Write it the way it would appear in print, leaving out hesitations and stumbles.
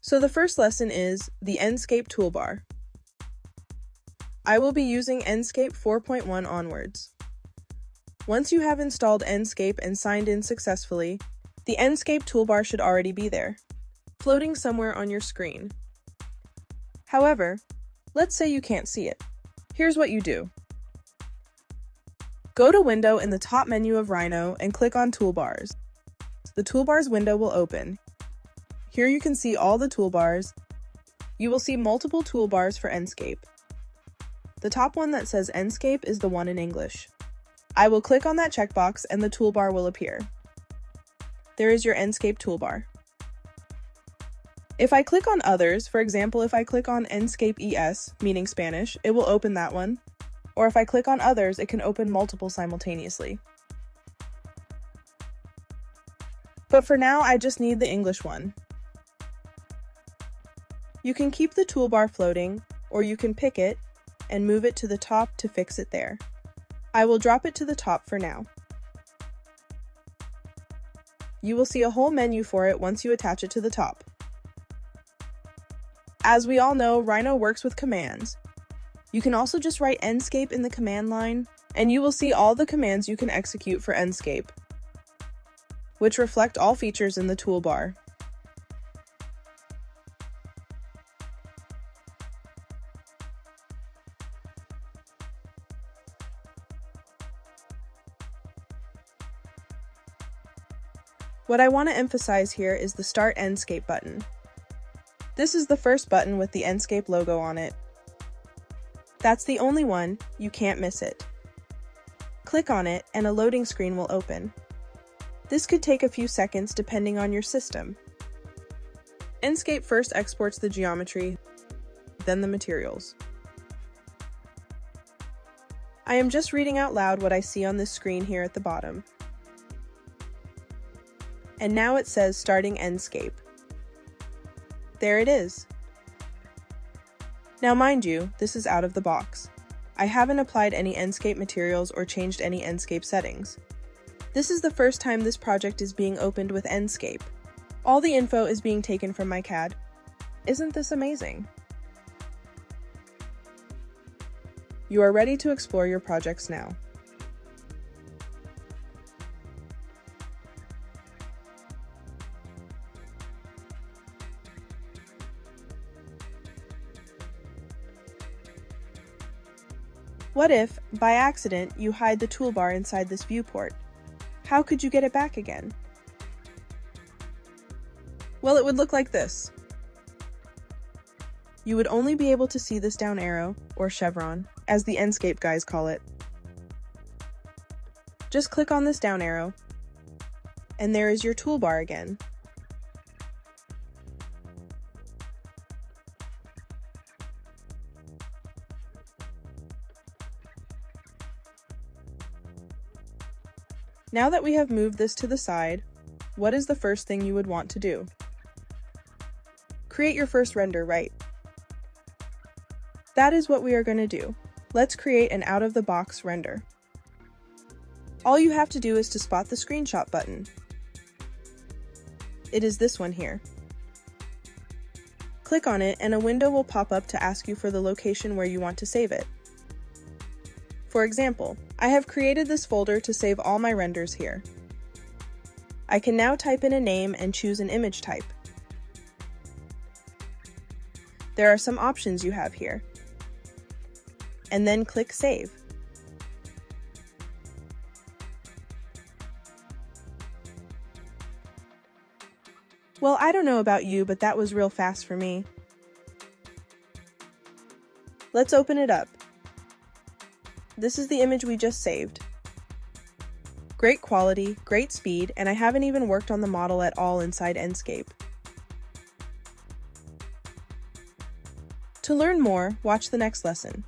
So the first lesson is the Enscape Toolbar. I will be using Enscape 4.1 onwards. Once you have installed Enscape and signed in successfully, the Enscape Toolbar should already be there, floating somewhere on your screen. However, let's say you can't see it. Here's what you do. Go to Window in the top menu of Rhino and click on Toolbars. The Toolbars window will open. Here you can see all the toolbars. You will see multiple toolbars for Enscape. The top one that says Enscape is the one in English. I will click on that checkbox and the toolbar will appear. There is your Enscape toolbar. If I click on Others, for example, if I click on Enscape ES, meaning Spanish, it will open that one. Or if I click on Others, it can open multiple simultaneously. But for now, I just need the English one. You can keep the toolbar floating, or you can pick it and move it to the top to fix it there. I will drop it to the top for now. You will see a whole menu for it once you attach it to the top. As we all know, Rhino works with commands. You can also just write Enscape in the command line, and you will see all the commands you can execute for Enscape, which reflect all features in the toolbar. What I want to emphasize here is the Start Enscape button. This is the first button with the Enscape logo on it. That's the only one, you can't miss it. Click on it and a loading screen will open. This could take a few seconds depending on your system. Enscape first exports the geometry, then the materials. I am just reading out loud what I see on this screen here at the bottom. And now it says Starting Enscape. There it is. Now mind you, this is out of the box. I haven't applied any Enscape materials or changed any Enscape settings. This is the first time this project is being opened with Enscape. All the info is being taken from my CAD. Isn't this amazing? You are ready to explore your projects now. What if, by accident, you hide the toolbar inside this viewport? How could you get it back again? Well, it would look like this. You would only be able to see this down arrow, or chevron, as the Enscape guys call it. Just click on this down arrow, and there is your toolbar again. Now that we have moved this to the side, what is the first thing you would want to do? Create your first render, right? That is what we are going to do. Let's create an out-of-the-box render. All you have to do is to spot the screenshot button. It is this one here. Click on it and a window will pop up to ask you for the location where you want to save it. For example, I have created this folder to save all my renders here. I can now type in a name and choose an image type. There are some options you have here. And then click Save. Well, I don't know about you, but that was real fast for me. Let's open it up. This is the image we just saved. Great quality, great speed, and I haven't even worked on the model at all inside Enscape. To learn more, watch the next lesson.